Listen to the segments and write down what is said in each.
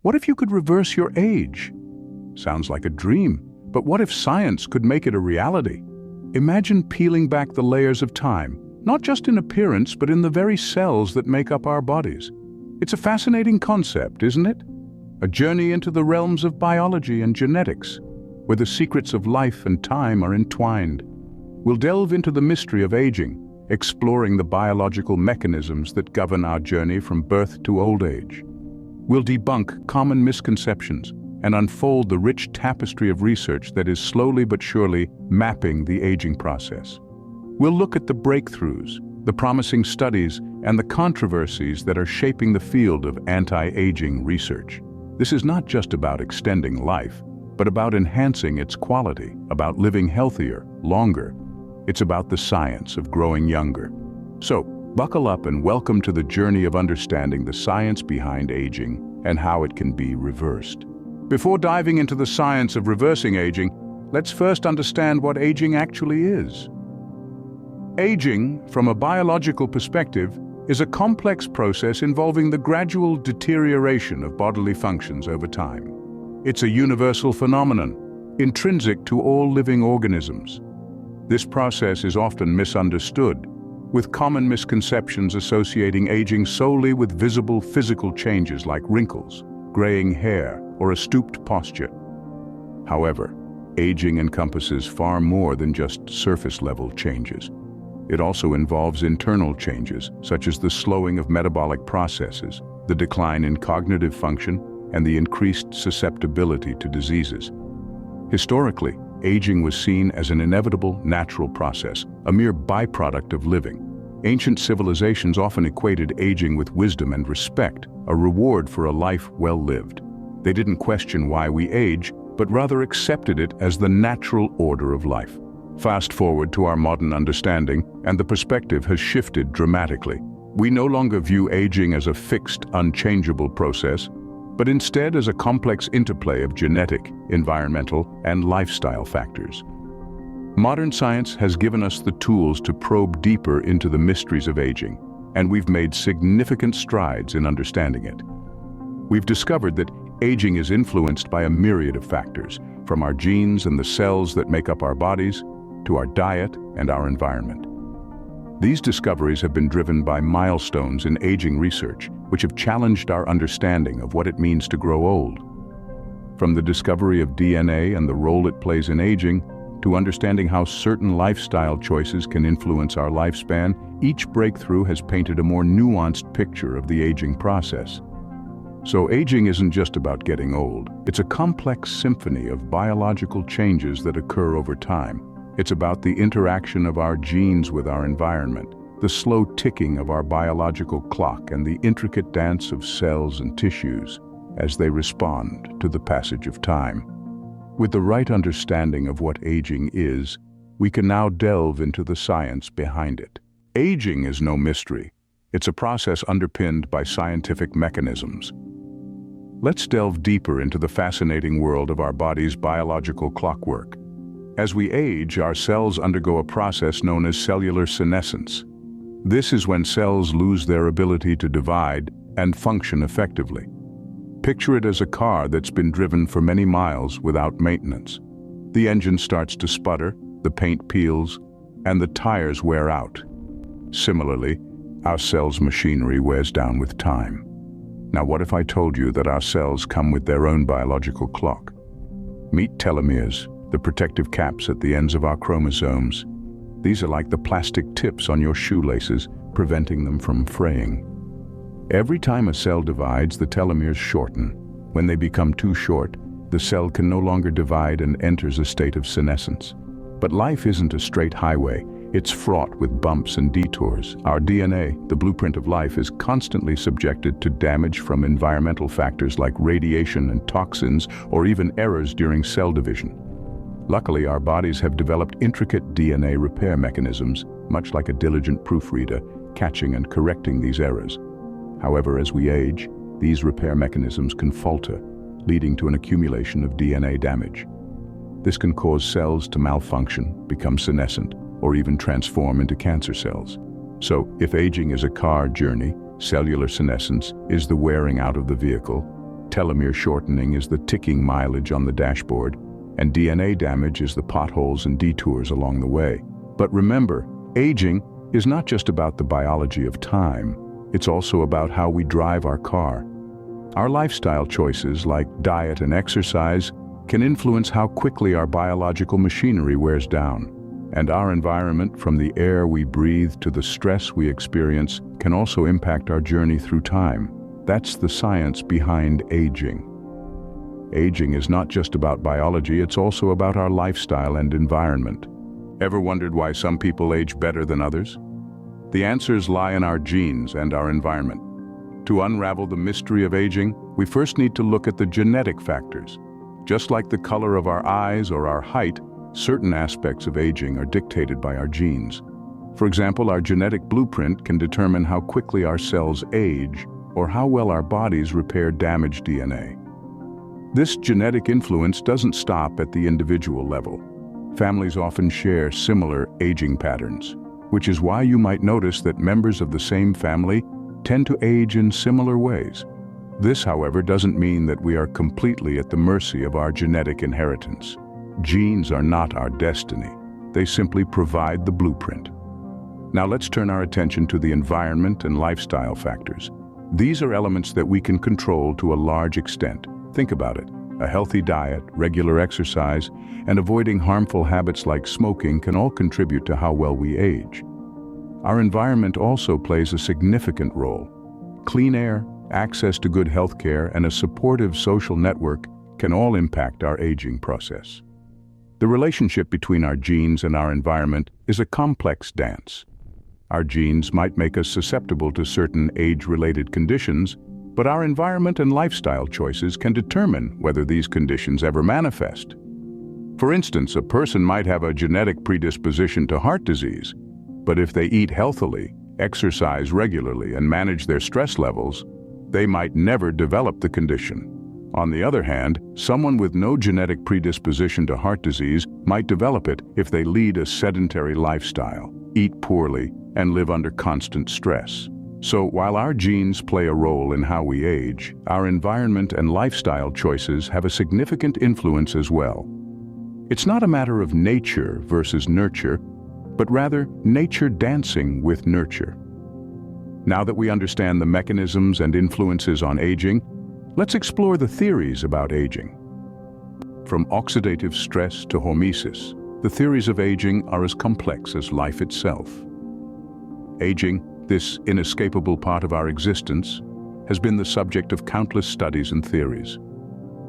What if you could reverse your age? Sounds like a dream, but what if science could make it a reality? Imagine peeling back the layers of time, not just in appearance, but in the very cells that make up our bodies. It's a fascinating concept, isn't it? A journey into the realms of biology and genetics, where the secrets of life and time are entwined. We'll delve into the mystery of aging, exploring the biological mechanisms that govern our journey from birth to old age. We'll debunk common misconceptions and unfold the rich tapestry of research that is slowly but surely mapping the aging process. We'll look at the breakthroughs, the promising studies, and the controversies that are shaping the field of anti-aging research. This is not just about extending life, but about enhancing its quality, about living healthier, longer. It's about the science of growing younger. So, buckle up and welcome to the journey of understanding the science behind aging and how it can be reversed. Before diving into the science of reversing aging, let's first understand what aging actually is. Aging, from a biological perspective, is a complex process involving the gradual deterioration of bodily functions over time. It's a universal phenomenon, intrinsic to all living organisms. This process is often misunderstood, with common misconceptions associating aging solely with visible physical changes like wrinkles, graying hair, or a stooped posture. However, aging encompasses far more than just surface-level changes. It also involves internal changes, such as the slowing of metabolic processes, the decline in cognitive function, and the increased susceptibility to diseases. Historically, aging was seen as an inevitable natural process, a mere byproduct of living. Ancient civilizations often equated aging with wisdom and respect, a reward for a life well lived. They didn't question why we age, but rather accepted it as the natural order of life. Fast forward to our modern understanding, and the perspective has shifted dramatically. We no longer view aging as a fixed, unchangeable process, but instead as a complex interplay of genetic, environmental, and lifestyle factors. Modern science has given us the tools to probe deeper into the mysteries of aging, and we've made significant strides in understanding it. We've discovered that aging is influenced by a myriad of factors, from our genes and the cells that make up our bodies, to our diet and our environment. These discoveries have been driven by milestones in aging research, which have challenged our understanding of what it means to grow old. From the discovery of DNA and the role it plays in aging, to understanding how certain lifestyle choices can influence our lifespan, each breakthrough has painted a more nuanced picture of the aging process. So aging isn't just about getting old. It's a complex symphony of biological changes that occur over time. It's about the interaction of our genes with our environment, the slow ticking of our biological clock, and the intricate dance of cells and tissues as they respond to the passage of time. With the right understanding of what aging is, we can now delve into the science behind it. Aging is no mystery. It's a process underpinned by scientific mechanisms. Let's delve deeper into the fascinating world of our body's biological clockwork. As we age, our cells undergo a process known as cellular senescence. This is when cells lose their ability to divide and function effectively. Picture it as a car that's been driven for many miles without maintenance. The engine starts to sputter, the paint peels, and the tires wear out. Similarly, our cells' machinery wears down with time. Now, what if I told you that our cells come with their own biological clock? Meet telomeres, the protective caps at the ends of our chromosomes. These are like the plastic tips on your shoelaces, preventing them from fraying. Every time a cell divides, the telomeres shorten. When they become too short, the cell can no longer divide and enters a state of senescence. But life isn't a straight highway. It's fraught with bumps and detours. Our DNA, the blueprint of life, is constantly subjected to damage from environmental factors like radiation and toxins, or even errors during cell division. Luckily, our bodies have developed intricate DNA repair mechanisms, much like a diligent proofreader, catching and correcting these errors. However, as we age, these repair mechanisms can falter, leading to an accumulation of DNA damage. This can cause cells to malfunction, become senescent, or even transform into cancer cells. So, if aging is a car journey, cellular senescence is the wearing out of the vehicle. Telomere shortening is the ticking mileage on the dashboard, and DNA damage is the potholes and detours along the way. But remember, aging is not just about the biology of time, it's also about how we drive our car. Our lifestyle choices, like diet and exercise, can influence how quickly our biological machinery wears down. And our environment, from the air we breathe to the stress we experience, can also impact our journey through time. That's the science behind aging. Aging is not just about biology, it's also about our lifestyle and environment. Ever wondered why some people age better than others? The answers lie in our genes and our environment. To unravel the mystery of aging, we first need to look at the genetic factors. Just like the color of our eyes or our height, certain aspects of aging are dictated by our genes. For example, our genetic blueprint can determine how quickly our cells age or how well our bodies repair damaged DNA. This genetic influence doesn't stop at the individual level. Families often share similar aging patterns, which is why you might notice that members of the same family tend to age in similar ways. This, however, doesn't mean that we are completely at the mercy of our genetic inheritance. Genes are not our destiny. They simply provide the blueprint. Now let's turn our attention to the environment and lifestyle factors. These are elements that we can control to a large extent. Think about it. A healthy diet, regular exercise, and avoiding harmful habits like smoking can all contribute to how well we age. Our environment also plays a significant role. Clean air, access to good health care, and a supportive social network can all impact our aging process. The relationship between our genes and our environment is a complex dance. Our genes might make us susceptible to certain age-related conditions, but our environment and lifestyle choices can determine whether these conditions ever manifest. For instance, a person might have a genetic predisposition to heart disease, but if they eat healthily, exercise regularly, and manage their stress levels, they might never develop the condition. On the other hand, someone with no genetic predisposition to heart disease might develop it if they lead a sedentary lifestyle, eat poorly, and live under constant stress. So while our genes play a role in how we age, our environment and lifestyle choices have a significant influence as well. It's not a matter of nature versus nurture, but rather nature dancing with nurture. Now that we understand the mechanisms and influences on aging, let's explore the theories about aging. From oxidative stress to hormesis, the theories of aging are as complex as life itself. Aging, this inescapable part of our existence, has been the subject of countless studies and theories.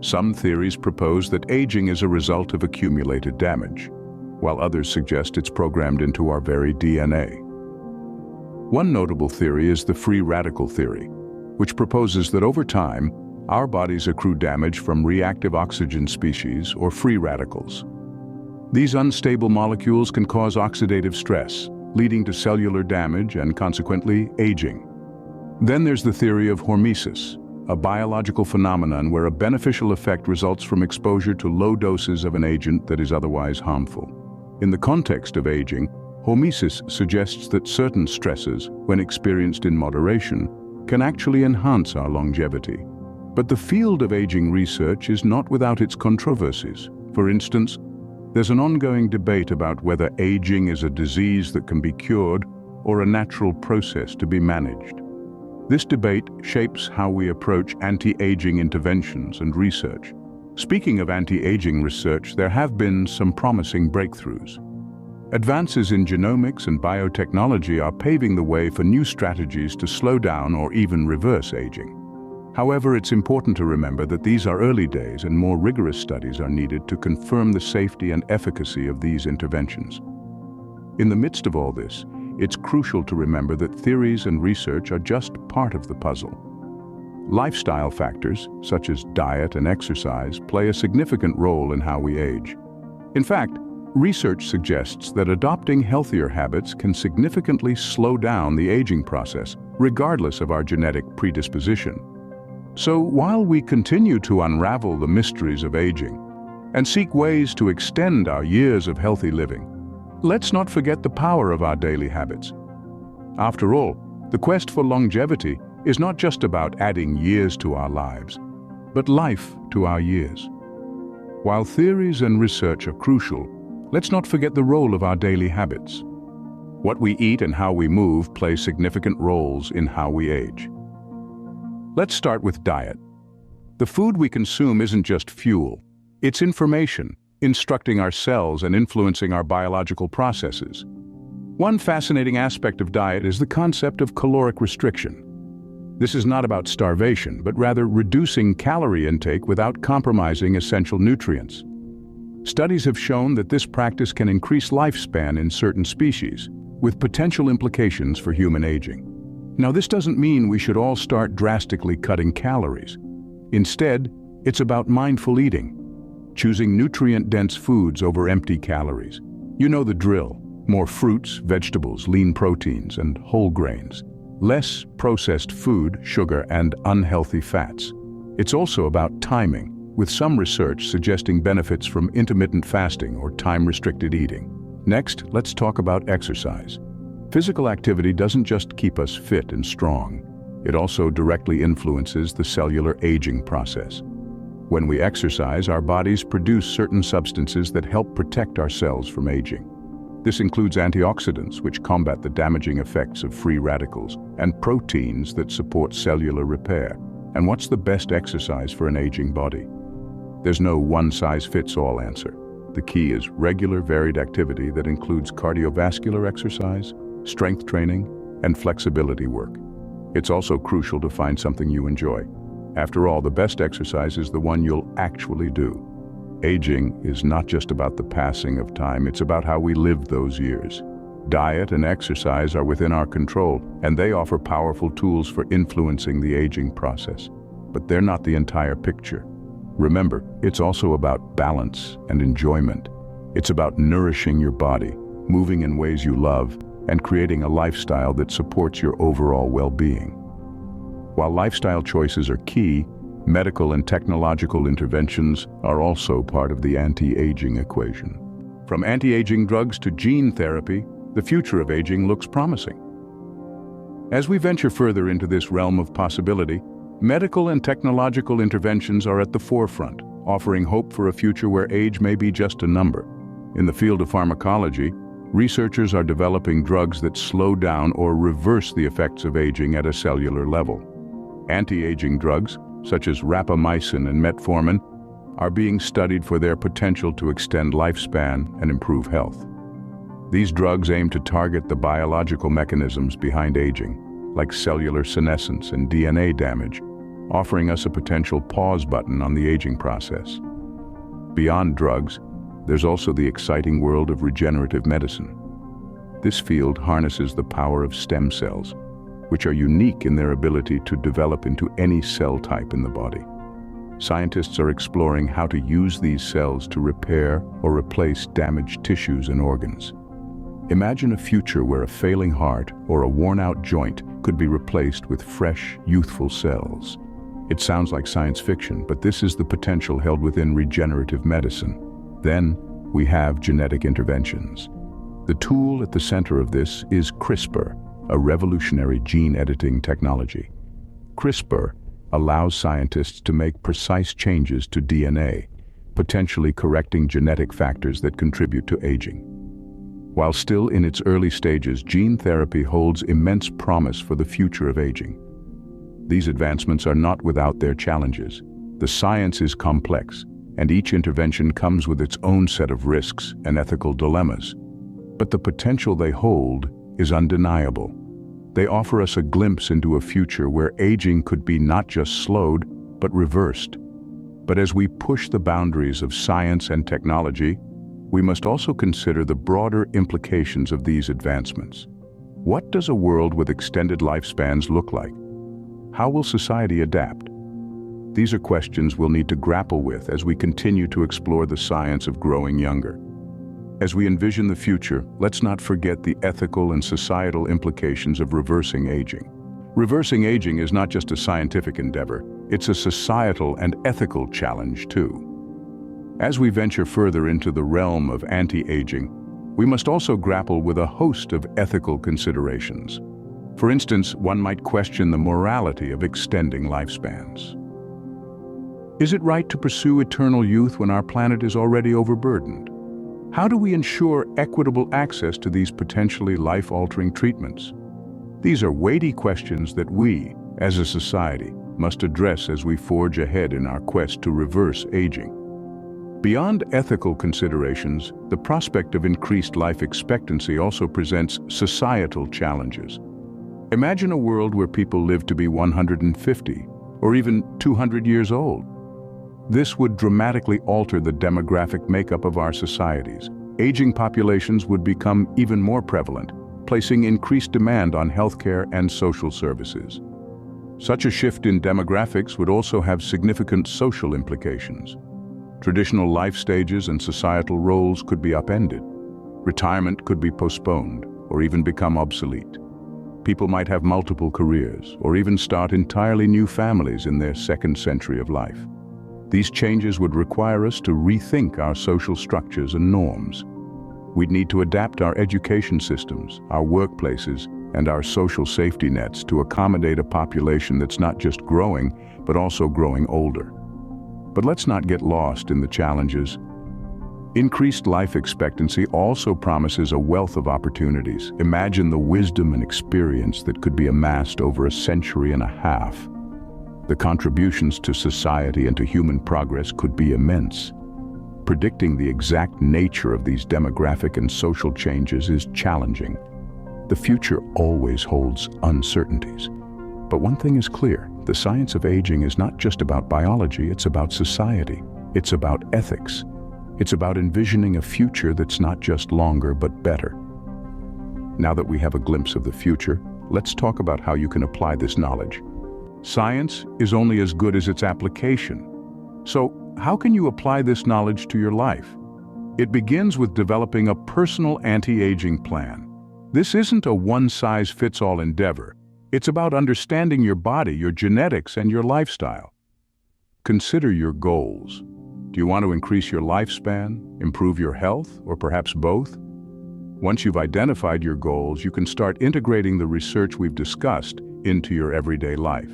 Some theories propose that aging is a result of accumulated damage, while others suggest it's programmed into our very DNA. One notable theory is the free radical theory, which proposes that over time, our bodies accrue damage from reactive oxygen species, or free radicals. These unstable molecules can cause oxidative stress, leading to cellular damage and, consequently, aging. Then there's the theory of hormesis, a biological phenomenon where a beneficial effect results from exposure to low doses of an agent that is otherwise harmful. In the context of aging, hormesis suggests that certain stresses, when experienced in moderation, can actually enhance our longevity. But the field of aging research is not without its controversies. For instance, there's an ongoing debate about whether aging is a disease that can be cured or a natural process to be managed. This debate shapes how we approach anti-aging interventions and research. Speaking of anti-aging research, there have been some promising breakthroughs. Advances in genomics and biotechnology are paving the way for new strategies to slow down or even reverse aging. However, it's important to remember that these are early days and more rigorous studies are needed to confirm the safety and efficacy of these interventions. In the midst of all this, it's crucial to remember that theories and research are just part of the puzzle. Lifestyle factors, such as diet and exercise, play a significant role in how we age. In fact, research suggests that adopting healthier habits can significantly slow down the aging process, regardless of our genetic predisposition. So while we continue to unravel the mysteries of aging and seek ways to extend our years of healthy living, let's not forget the power of our daily habits. After all, the quest for longevity is not just about adding years to our lives. but life to our years. While theories and research are crucial, let's not forget the role of our daily habits. What we eat and how we move play significant roles in how we age. Let's start with diet. The food we consume isn't just fuel, it's information, instructing our cells and influencing our biological processes. One fascinating aspect of diet is the concept of caloric restriction. This is not about starvation, but rather reducing calorie intake without compromising essential nutrients. Studies have shown that this practice can increase lifespan in certain species, with potential implications for human aging. Now, this doesn't mean we should all start drastically cutting calories. Instead, it's about mindful eating, choosing nutrient-dense foods over empty calories. You know the drill: more fruits, vegetables, lean proteins, and whole grains. Less processed food, sugar, and unhealthy fats. It's also about timing, with some research suggesting benefits from intermittent fasting or time-restricted eating. Next, let's talk about exercise. Physical activity doesn't just keep us fit and strong. It also directly influences the cellular aging process. When we exercise, our bodies produce certain substances that help protect our cells from aging. This includes antioxidants, which combat the damaging effects of free radicals, and proteins that support cellular repair. And what's the best exercise for an aging body? There's no one-size-fits-all answer. The key is regular, varied activity that includes cardiovascular exercise, strength training, and flexibility work. It's also crucial to find something you enjoy. After all, the best exercise is the one you'll actually do. Aging is not just about the passing of time, it's about how we live those years. Diet and exercise are within our control, and they offer powerful tools for influencing the aging process. But they're not the entire picture. Remember, it's also about balance and enjoyment. It's about nourishing your body, moving in ways you love, and creating a lifestyle that supports your overall well-being. While lifestyle choices are key, medical and technological interventions are also part of the anti-aging equation. From anti-aging drugs to gene therapy, the future of aging looks promising. As we venture further into this realm of possibility, medical and technological interventions are at the forefront, offering hope for a future where age may be just a number. In the field of pharmacology, researchers are developing drugs that slow down or reverse the effects of aging at a cellular level. Anti-aging drugs, such as rapamycin and metformin, are being studied for their potential to extend lifespan and improve health. These drugs aim to target the biological mechanisms behind aging, like cellular senescence and DNA damage, offering us a potential pause button on the aging process. Beyond drugs, there's also the exciting world of regenerative medicine. This field harnesses the power of stem cells, which are unique in their ability to develop into any cell type in the body. Scientists are exploring how to use these cells to repair or replace damaged tissues and organs. Imagine a future where a failing heart or a worn-out joint could be replaced with fresh, youthful cells. It sounds like science fiction, but this is the potential held within regenerative medicine. Then, we have genetic interventions. The tool at the center of this is CRISPR, a revolutionary gene editing technology. CRISPR allows scientists to make precise changes to DNA, potentially correcting genetic factors that contribute to aging. While still in its early stages, gene therapy holds immense promise for the future of aging. These advancements are not without their challenges. The science is complex, and each intervention comes with its own set of risks and ethical dilemmas. But the potential they hold is undeniable. They offer us a glimpse into a future where aging could be not just slowed, but reversed. But as we push the boundaries of science and technology, we must also consider the broader implications of these advancements. What does a world with extended lifespans look like? How will society adapt? These are questions we'll need to grapple with as we continue to explore the science of growing younger. As we envision the future, let's not forget the ethical and societal implications of reversing aging. Reversing aging is not just a scientific endeavor, it's a societal and ethical challenge too. As we venture further into the realm of anti-aging, we must also grapple with a host of ethical considerations. For instance, one might question the morality of extending lifespans. Is it right to pursue eternal youth when our planet is already overburdened? How do we ensure equitable access to these potentially life-altering treatments? These are weighty questions that we, as a society, must address as we forge ahead in our quest to reverse aging. Beyond ethical considerations, the prospect of increased life expectancy also presents societal challenges. Imagine a world where people live to be 150 or even 200 years old. This would dramatically alter the demographic makeup of our societies. Aging populations would become even more prevalent, placing increased demand on healthcare and social services. Such a shift in demographics would also have significant social implications. Traditional life stages and societal roles could be upended. Retirement could be postponed or even become obsolete. People might have multiple careers or even start entirely new families in their second century of life. These changes would require us to rethink our social structures and norms. We'd need to adapt our education systems, our workplaces, and our social safety nets to accommodate a population that's not just growing, but also growing older. But let's not get lost in the challenges. Increased life expectancy also promises a wealth of opportunities. Imagine the wisdom and experience that could be amassed over a century and a half. The contributions to society and to human progress could be immense. Predicting the exact nature of these demographic and social changes is challenging. The future always holds uncertainties. But one thing is clear, the science of aging is not just about biology, it's about society. It's about ethics. It's about envisioning a future that's not just longer, but better. Now that we have a glimpse of the future, let's talk about how you can apply this knowledge. Science is only as good as its application. So, how can you apply this knowledge to your life? It begins with developing a personal anti-aging plan. This isn't a one-size-fits-all endeavor. It's about understanding your body, your genetics, and your lifestyle. Consider your goals. Do you want to increase your lifespan, improve your health, or perhaps both? Once you've identified your goals, you can start integrating the research we've discussed into your everyday life.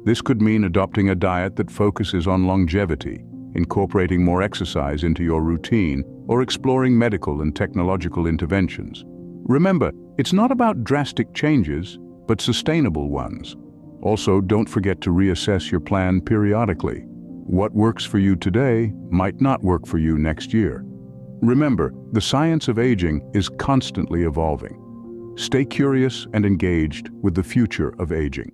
This could mean adopting a diet that focuses on longevity, incorporating more exercise into your routine, or exploring medical and technological interventions. Remember, it's not about drastic changes, but sustainable ones. Also, don't forget to reassess your plan periodically. What works for you today might not work for you next year. Remember, the science of aging is constantly evolving. Stay curious and engaged with the future of aging.